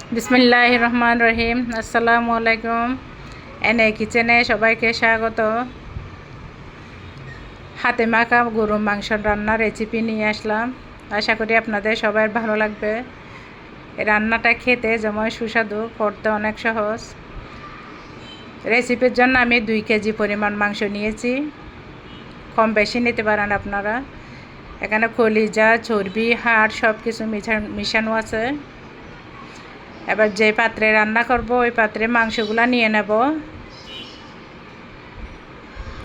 বিসমিল্লাহির রহমানির রহিম। আসসালামু আলাইকুম। এনে কিচেনে সবাইকে স্বাগত। হাতে মাখা গরুর মাংস রান্নার রেসিপি নিয়ে আসলাম। আশা করি আপনাদের সবার ভালো লাগবে। এই রান্নাটা খেতে যেমন সুস্বাদু, করতে অনেক সহজ। রেসিপির জন্য আমি 2 কেজি পরিমাণ মাংস নিয়েছি। কম বেশি নিতে পারেন আপনারা। এখানে কলিজা, চর্বি, হাড় সব কিছু মিশানো আছে। এবার যে পাত্রে রান্না করব ওই পাত্রে মাংসগুলো নিয়ে নেব।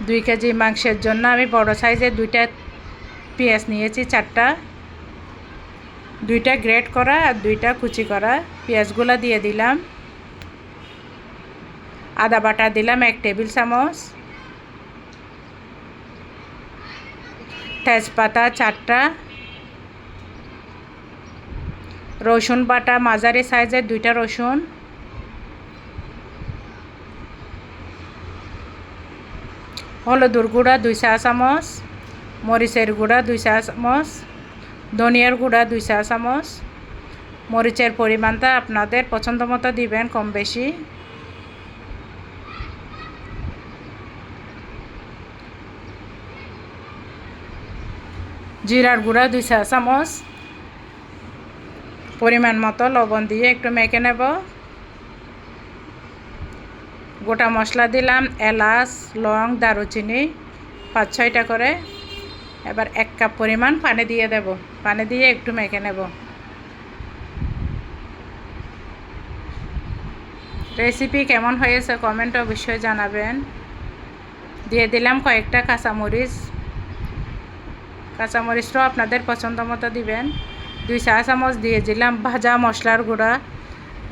2 কেজি মাংসের জন্য আমি বড় সাইজের 2টা পেঁয়াজ নিয়েছি, 4টা, 2টা গ্রেট করা আর 2টা কুচি করা। পেঁয়াজগুলো দিয়ে দিলাম। আদা বাটা দিলাম 1 টেবিল চামচ, তেজপাতা 4টা, রসুন বাটা মাঝারি সাইজের 2টা রসুন, হলুদের গুঁড়া 2 চা চামচ, মরিচের গুঁড়া 2 চা চামচ, ধনিয়ার গুঁড়া 2 চা চামচ। মরিচের পরিমাণটা আপনাদের পছন্দ মতো দিবেন, কম বেশি। জিরার গুঁড়া 2 চা চামচ। পরিমাণ মতো লবণ দিয়ে একটু মেখে নেব। গোটা মশলা দিলাম এলাচ, লং, দারুচিনি 5-6টা করে। এবার 1 কাপ পরিমাণ পানি দিয়ে দেব। পানি দিয়ে একটু মেখে নেব। রেসিপি কেমন হয়েছে কমেন্টে অবশ্যই জানাবেন। দিয়ে দিলাম কয়েকটা কাঁচামরিচ। কাঁচামরিচটাও আপনাদের পছন্দ মতো দিবেন। 2 চা চামচ দিয়ে দিলাম ভাজা মশলার গুঁড়া।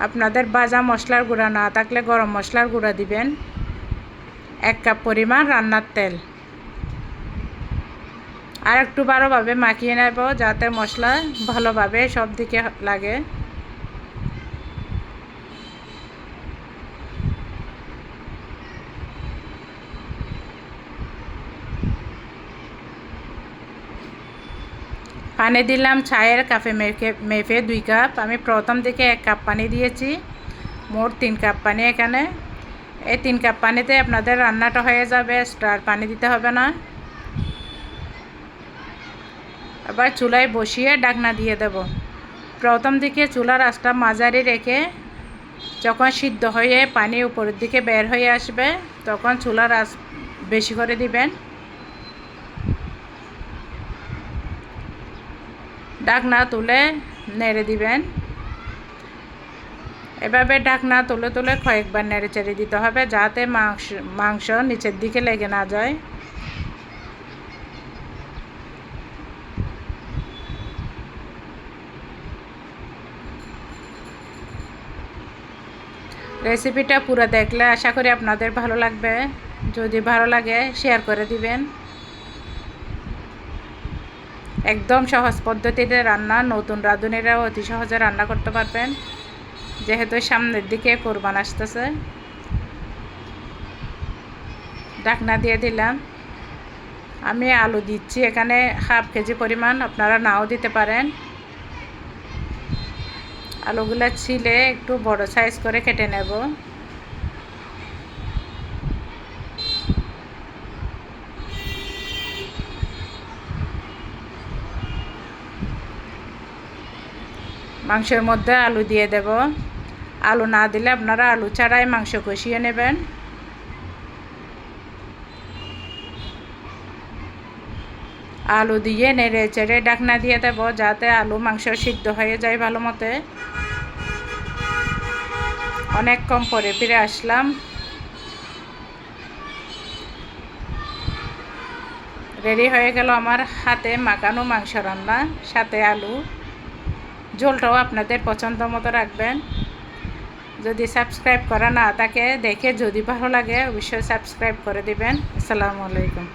আপনাদের ভাজা মশলার গুঁড়া না থাকলে গরম মশলার গুঁড়া দিবেন। 1 কাপ পরিমাণ রান্নার তেল। আর একটু ভালোভাবে মাখিয়ে নেব যাতে মশলা ভালোভাবে সব দিকে লাগে। পানি দিলাম চায়ের কাপে মেপে 2 কাপ। আমি প্রথম দিকে 1 কাপ পানি দিয়েছি, মোট 3 কাপ পানি এখানে। এই 3 কাপ পানিতে আপনাদের রান্নাটা হয়ে যাবে, আর পানি দিতে হবে না। এবার চুলায় বসিয়ে ঢাকনা দিয়ে দেব। প্রথম দিকে চুলার আঁচটা মাঝারি রেখে যখন সিদ্ধ হয়ে পানি উপরের দিকে বের হয়ে আসবে তখন চুলার আঁচ বেশি করে দিবেন। ঢাকনা তুলে নেড়ে দিবেন। এভাবে ঢাকনা তুলে তুলে কয়েকবার নেড়ে চেড়ে দিতে হবে যাতে মাংস নিচের দিকে লেগে না যায়। রেসিপিটা পুরো দেখলে আশা করি আপনাদের ভালো লাগবে। যদি ভালো লাগে শেয়ার করে দিবেন। একদম সহজ পদ্ধতিতে রান্না, নতুন রাঁধুনিরাও অতি সহজে রান্না করতে পারবেন, যেহেতু সামনের দিকে কোরবান আসতেছে। ঢাকনা দিয়ে দিলাম। আমি আলু দিচ্ছি এখানে হাফ কেজি পরিমাণ, আপনারা নাও দিতে পারেন। আলুগুলো ছিলে একটু বড় সাইজ করে কেটে নেব। মাংসের মধ্যে আলু দিয়ে দেব। আলু না দিলে আপনারা আলু ছাড়াই মাংস কষিয়ে নেবেন। আলু দিয়ে নেড়ে চেড়ে ঢাকনা দিয়ে দেব যাতে আলু মাংস সিদ্ধ হয়ে যায় ভালো মতে। অনেক কম পরে ফিরে আসলাম। রেডি হয়ে গেল আমার হাতে মাখানো মাংস রান্না, সাথে আলু। ঝোলটাও আপনাদের পছন্দ মতো রাখবেন। যদি সাবস্ক্রাইব করা না থাকে দেখে যদি ভালো লাগে অবশ্যই সাবস্ক্রাইব করে দিবেন। আসসালামু আলাইকুম।